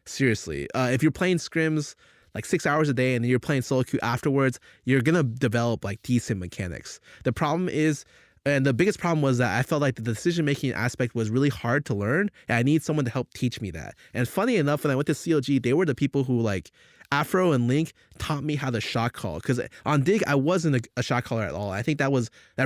Seriously. If you're playing scrims like 6 hours a day and then you're playing solo queue afterwards, you're going to develop like decent mechanics. The problem is, and the biggest problem was that I felt like the decision-making aspect was really hard to learn, and I need someone to help teach me that. And funny enough, when I went to COG, they were the people who like Afro and Link taught me how to shot call. Because on Dig, I wasn't a shot caller at all. I think that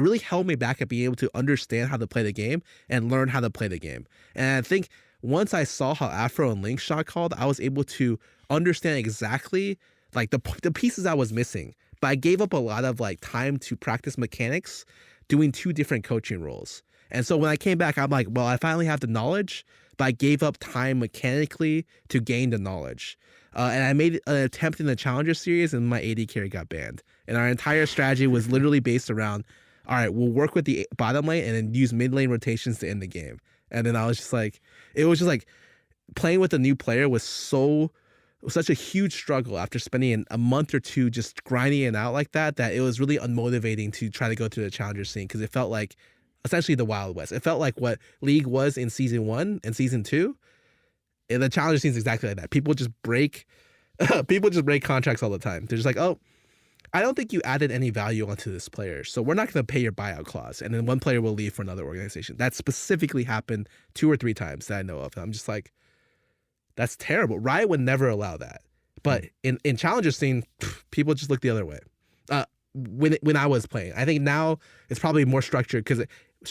really held me back at being able to understand how to play the game and learn how to play the game. And I think once I saw how Afro and Link shot called, I was able to understand exactly like the pieces I was missing. But I gave up a lot of like time to practice mechanics doing 2 different coaching roles. And so when I came back, I'm like, well, I finally have the knowledge, but I gave up time mechanically to gain the knowledge. And I made an attempt in the Challenger series, and my AD carry got banned. And our entire strategy was literally based around, all right, we'll work with the bottom lane and then use mid lane rotations to end the game. And then I was just like, it was just like playing with a new player was such a huge struggle after spending a month or 2 just grinding it out like that it was really unmotivating to try to go through the Challenger scene, because it felt like essentially the Wild West. It felt like what League was in season 1 and season 2. And the Challenger scene is exactly like that. People just break contracts all the time. They're just like, oh, I don't think you added any value onto this player, so we're not going to pay your buyout clause. And then one player will leave for another organization. That specifically happened 2 or 3 times that I know of. And I'm just like, that's terrible. Riot would never allow that. But in Challenger scene, people just look the other way. when I was playing. I think now it's probably more structured because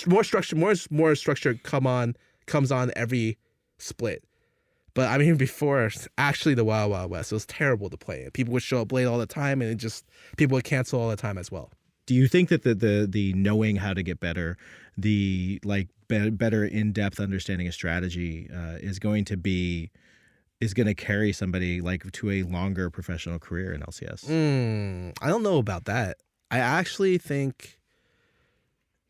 more structure comes on every split. But I mean, before, actually, the Wild Wild West, it was terrible to play. People would show up late all the time, and people would cancel all the time as well. Do you think that the knowing how to get better, the better in-depth understanding of strategy is going to carry somebody like to a longer professional career in LCS? I don't know about that. I actually think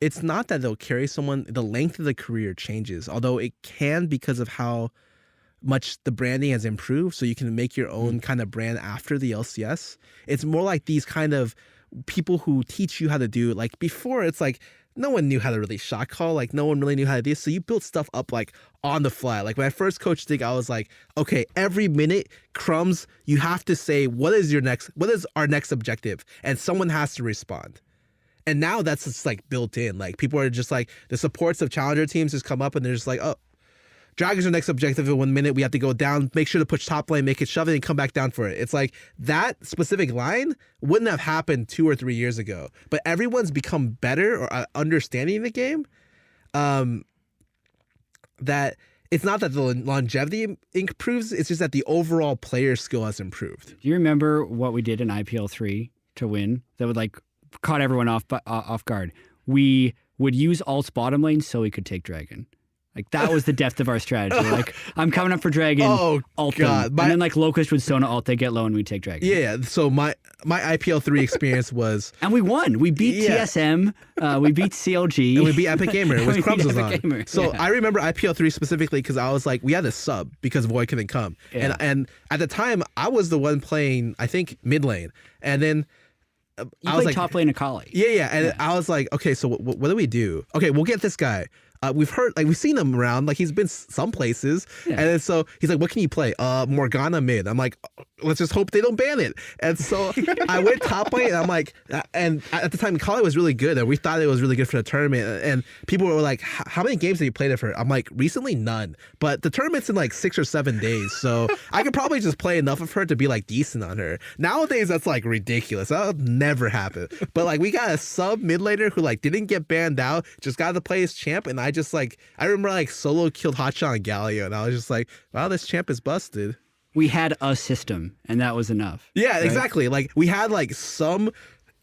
it's not that they'll carry someone. The length of the career changes, although it can because of how much the branding has improved. So you can make your own kind of brand after the LCS. It's more like these kind of people who teach you how to do, like before it's like no one knew how to really shot call, like no one really knew how to do this. So you built stuff up like on the fly. Like when I first coached Dig, I was like, okay, every minute, Crumbs, you have to say what is our next objective, and someone has to respond. And now that's just like built in. Like people are just like, the supports of challenger teams just come up and they're just like, oh, Dragons are next objective in 1 minute. We have to go down, make sure to push top lane, make it shove it, and come back down for it. It's like that specific line wouldn't have happened 2 or 3 years ago. But everyone's become better or understanding the game. That it's not that the longevity improves, it's just that the overall player skill has improved. Do you remember what we did in IPL 3 to win that would like caught everyone off guard? We would use Alt's bottom lane so we could take Dragon. Like that was the depth of our strategy. Like I'm coming up for Dragon, ult them. And then like Locust would Sona ult, they get low and we take Dragon. Yeah, so my IPL 3 experience was... And we won. We beat TSM, we beat CLG. And we beat Epic Gamer, which Crumbs was on. Gamer. So I remember IPL 3 specifically because I was like, we had a sub because Void couldn't come. Yeah. And at the time, I was the one playing, I think, mid lane. And then... You I was played like, top lane Akali. Yeah. And I was like, okay, so what do we do? Okay, we'll get this guy. We've seen him around, like he's been some places. Yeah. And then so he's like, what can you play? Morgana mid. I'm like, let's just hope they don't ban it. And so I went top lane and I'm like, and at the time, Kali was really good and we thought it was really good for the tournament. And people were like, how many games have you played it for? I'm like, recently none. But the tournament's in like 6 or 7 days. So I could probably just play enough of her to be like decent on her. Nowadays, that's like ridiculous. That would never happen. But like we got a sub mid laner who like didn't get banned out, just got to play his champ. And I remember like solo killed Hotshot on Galio, and I was just like, wow, this champ is busted. We had a system, and that was enough. Yeah, right? Exactly. Like we had like some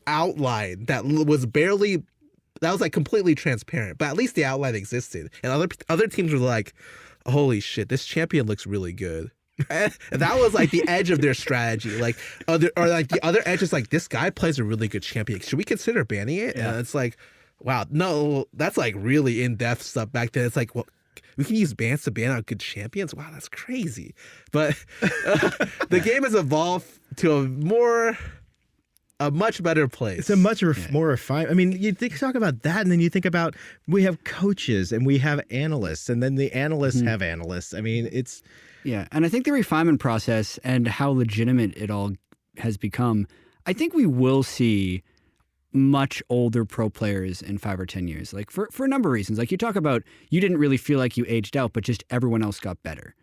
outline that was like completely transparent, but at least the outline existed. And other teams were like, holy shit, this champion looks really good. And that was like the edge of their strategy. Like the other edge is like, this guy plays a really good champion. Should we consider banning it? Yeah. And it's like, wow, no, that's like really in-depth stuff back then. It's like, well, we can use bans to ban out good champions? Wow, that's crazy. But the game has evolved to a much better place. It's a much more refined. I mean, you talk about that, and then you think about we have coaches and we have analysts, and then the analysts have analysts. I mean, it's... Yeah, and I think the refinement process and how legitimate it all has become, I think we will see much older pro players in 5 or 10 years, like for a number of reasons. Like you talk about, you didn't really feel like you aged out, but just everyone else got better,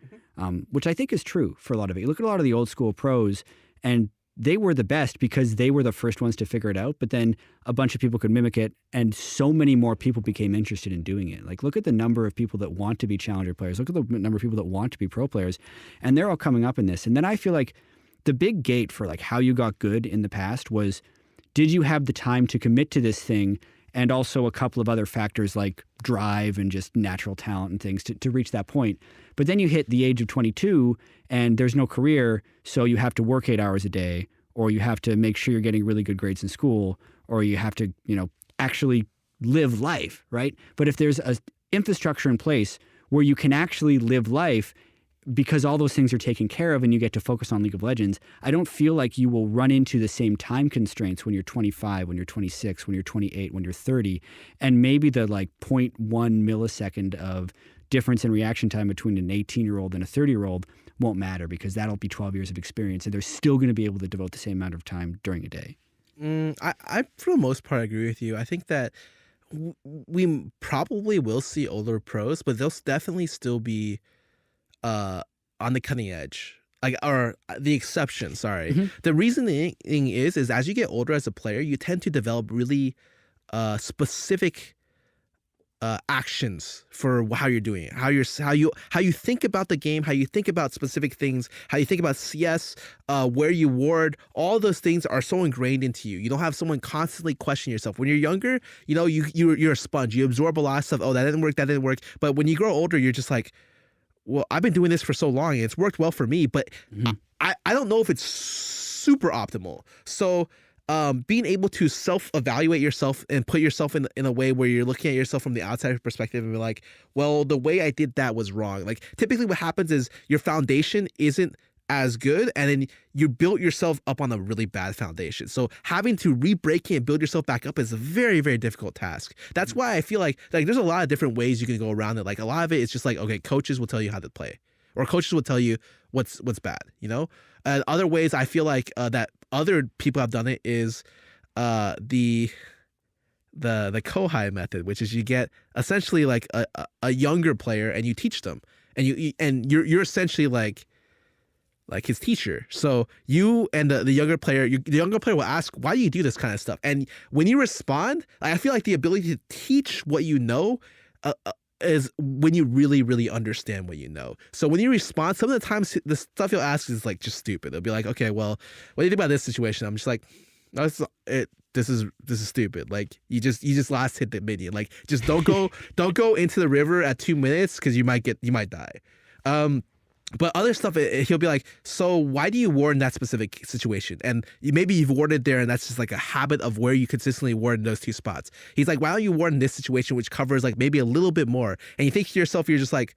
which I think is true for a lot of it. You look at a lot of the old school pros, and they were the best because they were the first ones to figure it out, but then a bunch of people could mimic it, and so many more people became interested in doing it. Like look at the number of people that want to be challenger players, look at the number of people that want to be pro players, and they're all coming up in this. And then I feel like the big gate for like how you got good in the past was, did you have the time to commit to this thing, and also a couple of other factors like drive and just natural talent and things to reach that point. But then you hit the age of 22 and there's no career, so you have to work 8 hours a day, or you have to make sure you're getting really good grades in school, or you have to, actually live life, right? But if there's an infrastructure in place where you can actually live life because all those things are taken care of and you get to focus on League of Legends, I don't feel like you will run into the same time constraints when you're 25, when you're 26, when you're 28, when you're 30. And maybe the like 0.1 millisecond of difference in reaction time between an 18-year-old and a 30-year-old won't matter, because that'll be 12 years of experience and they're still going to be able to devote the same amount of time during a day. I for the most part agree with you. I think that we probably will see older pros, but they'll definitely still be on the cutting edge. like, or the exception, sorry. Mm-hmm. The reasoning is as you get older as a player, you tend to develop really specific actions for how you're doing it, how you think about the game, how you think about specific things, how you think about CS, where you ward. All those things are so ingrained into you. You don't have someone constantly questioning yourself. When you're younger, you know, you're a sponge. You absorb a lot of stuff. Oh, that didn't work. That didn't work. But when you grow older, you're just like, well, I've been doing this for so long. And it's worked well for me, but I don't know if it's super optimal. So being able to self-evaluate yourself and put yourself in a way where you're looking at yourself from the outside perspective and be like, well, the way I did that was wrong. Like typically what happens is your foundation isn't as good, and then you built yourself up on a really bad foundation. So having to re-break it and build yourself back up is a very, very difficult task. That's why I feel like there's a lot of different ways you can go around it. Like a lot of it is just like, okay, coaches will tell you how to play, or coaches will tell you what's bad, you know? And other ways I feel like that other people have done it is the Kohai method, which is you get essentially like a younger player and you teach them, and you're essentially like his teacher. So you and the younger player, the younger player will ask, why do you do this kind of stuff? And when you respond, I feel like the ability to teach what you know is when you really, really understand what you know. So when you respond, some of the times the stuff you'll ask is like just stupid. They'll be like, okay, well, what do you think about this situation? I'm just like, no, this is stupid. Like you just last hit the minion. Like just don't go into the river at 2 minutes because you might die. But other stuff, he'll be like, so why do you ward in that specific situation? And maybe you've warded there and that's just like a habit of where you consistently ward in those two spots. He's like, why don't you ward in this situation, which covers like maybe a little bit more? And you think to yourself, you're just like,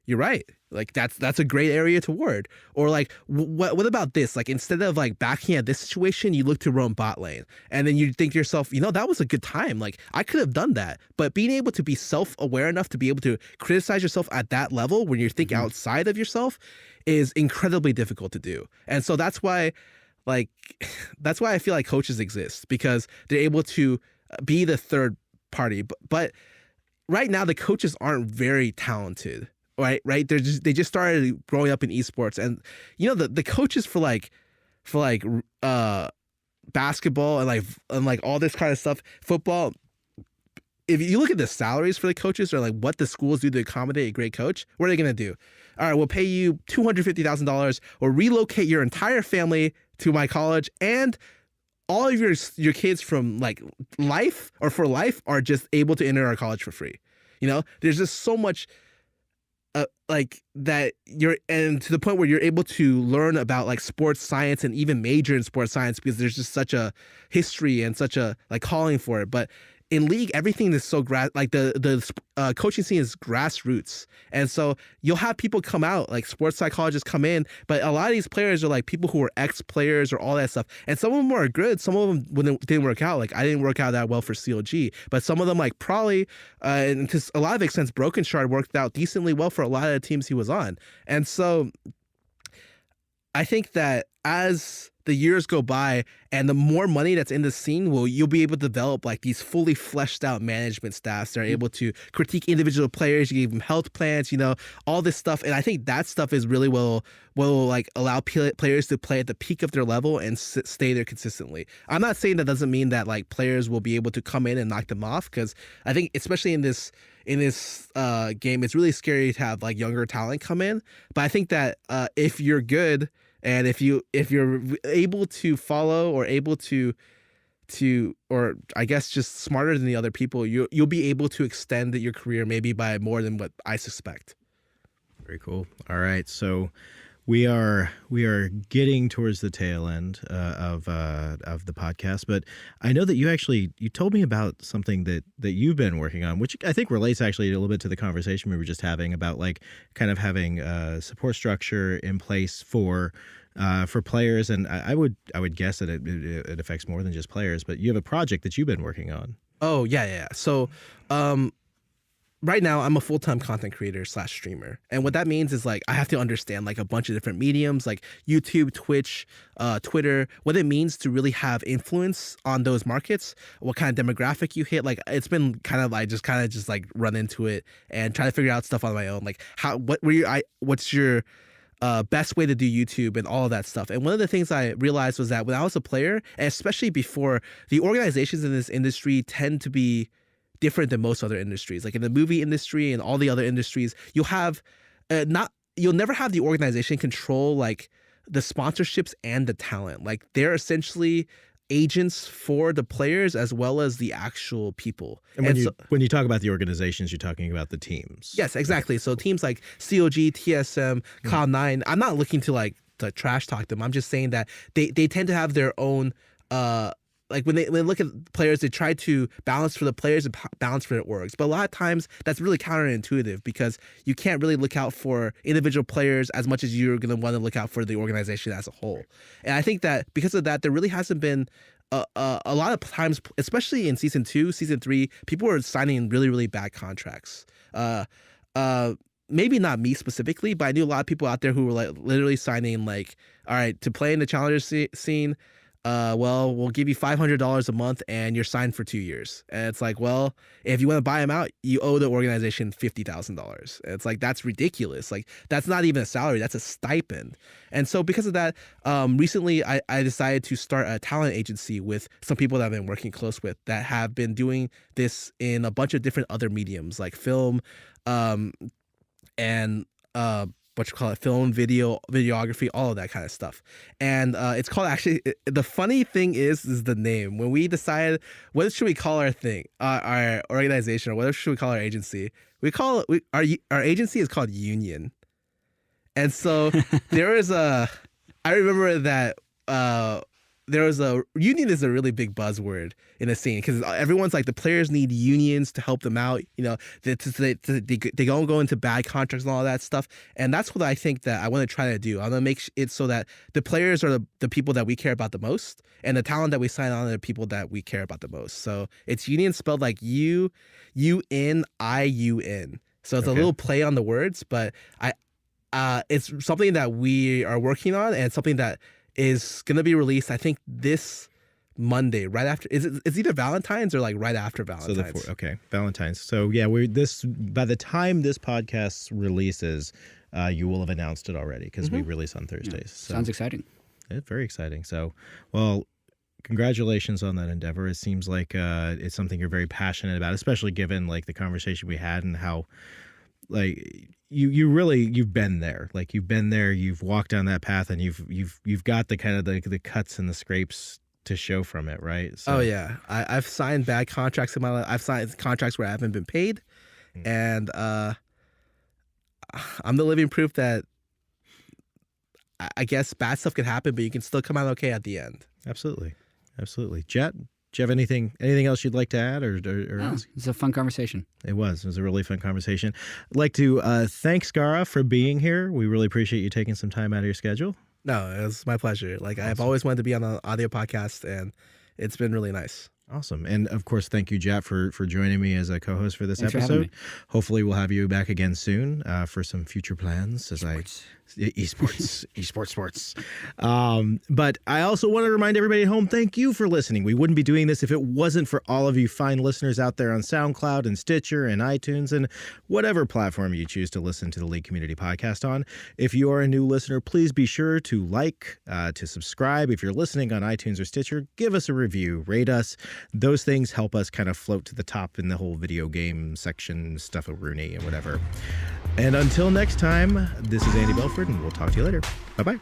you're right. Like that's a great area to ward. Or like, what about this? Like instead of like backing at this situation, you look to roam bot lane, and then you think to yourself, you know, that was a good time. Like I could have done that. But being able to be self-aware enough to be able to criticize yourself at that level when you think outside of yourself is incredibly difficult to do. And so that's why I feel like coaches exist, because they're able to be the third party. But right now the coaches aren't very talented. Right. They just started growing up in esports, and you know the coaches for basketball and like all this kind of stuff, football. If you look at the salaries for the coaches, or like what the schools do to accommodate a great coach, what are they gonna do? All right, we'll pay you $250,000, or relocate your entire family to my college, and all of your kids from like life or for life are just able to enter our college for free. You know, there's just so much. Like that and to the point where you're able to learn about like sports science and even major in sports science, because there's just such a history and such a like calling for it. But in League, everything is so the coaching scene is grassroots, and so you'll have people come out, like sports psychologists come in, but a lot of these players are like people who are ex-players or all that stuff, and some of them are good, some of them didn't work out. Like I didn't work out that well for CLG, but some of them like probably and to a lot of extents, Broken Shard worked out decently well for a lot of the teams he was on. And so I think that as the years go by and the more money that's in the scene, you'll be able to develop like these fully fleshed out management staffs that are able to critique individual players. You give them health plans, you know, all this stuff. And I think that stuff is really will like allow players to play at the peak of their level and stay there consistently. I'm not saying that doesn't mean that like players will be able to come in and knock them off, because I think especially in this game, it's really scary to have like younger talent come in. But I think that if you're good, and if you're able to follow or able to or I guess just smarter than the other people, you'll be able to extend your career maybe by more than what I suspect. Very cool. All right, so we are getting towards the tail end of the podcast, but I know that you told me about something that you've been working on, which I think relates actually a little bit to the conversation we were just having about like kind of having a support structure in place for players, and I would guess that it affects more than just players, but you have a project that you've been working on. Oh yeah. So right now I'm a full-time content creator / streamer. And what that means is like I have to understand like a bunch of different mediums like YouTube, Twitch, Twitter, what it means to really have influence on those markets, what kind of demographic you hit. Like it's been kind of like just like run into it and try to figure out stuff on my own. Like what's your best way to do YouTube and all of that stuff. And one of the things I realized was that when I was a player, and especially before, the organizations in this industry tend to be different than most other industries. Like in the movie industry and all the other industries, you'll never have the organization control like the sponsorships and the talent. Like they're essentially agents for the players as well as the actual people. And when you talk about the organizations, you're talking about the teams. Yes, exactly. So teams like COG, TSM, Cloud9, I'm not looking to trash talk them. I'm just saying that they tend to have their own like when they look at players, they try to balance for the players and balance for the orgs. But a lot of times that's really counterintuitive because you can't really look out for individual players as much as you're going to want to look out for the organization as a whole. And I think that because of that, there really hasn't been a lot of times, especially in season 2, season 3, people were signing really, really bad contracts. Maybe not me specifically, but I knew a lot of people out there who were like literally signing like, all right, to play in the challenger scene, well, we'll give you $500 a month and you're signed for 2 years. And it's like, well, if you want to buy them out, you owe the organization $50,000. It's like, that's ridiculous. Like, that's not even a salary, that's a stipend. And so because of that, recently I decided to start a talent agency with some people that I've been working close with that have been doing this in a bunch of different other mediums like film, and film, videography, all of that kind of stuff. And it's called, actually, the funny thing is the name. When we decided what should we call our thing, our organization, or what should we call our agency, our agency is called Union. And so I remember that union is a really big buzzword in the scene because everyone's like, the players need unions to help them out. You know, they don't go into bad contracts and all that stuff. And that's what I think that I want to try to do. I want to make it so that the players are the people that we care about the most, and the talent that we sign on are the people that we care about the most. So it's union spelled like UNIUN. So it's a little play on the words, but it's something that we are working on and something that is going to be released, I think, this Monday, right after. It's either Valentine's or like right after Valentine's. So Valentine's. So yeah, by the time this podcast releases, you will have announced it already because we release on Thursdays. Yeah. So, sounds exciting. It's very exciting. So, well, congratulations on that endeavor. It seems like it's something you're very passionate about, especially given like the conversation we had and how like you've been there. Like you've been there, you've walked down that path, and you've got the kind of the cuts and the scrapes to show from it, right? So, oh yeah, I've signed bad contracts in my life. I've signed contracts where I haven't been paid, and I'm the living proof that I guess bad stuff can happen, but you can still come out okay at the end. Absolutely. Jet, do you have anything else you'd like to add or ask? It's a fun conversation. It was a really fun conversation. I'd like to thank Scarra for being here. We really appreciate you taking some time out of your schedule. No, it was my pleasure. Like, awesome. I've always wanted to be on an audio podcast, and it's been really nice. Awesome. And of course, thank you, Jet, for joining me as a co-host for this Thanks episode. Hopefully we'll have you back again soon for some future plans esports. But I also want to remind everybody at home, thank you for listening. We wouldn't be doing this if it wasn't for all of you fine listeners out there on SoundCloud and Stitcher and iTunes and whatever platform you choose to listen to the League Community Podcast on. If you are a new listener, please be sure to to subscribe. If you're listening on iTunes or Stitcher, give us a review, rate us. Those things help us kind of float to the top in the whole video game section stuff of Rooney and whatever. And until next time, this is Andy Belford, and we'll talk to you later. Bye-bye.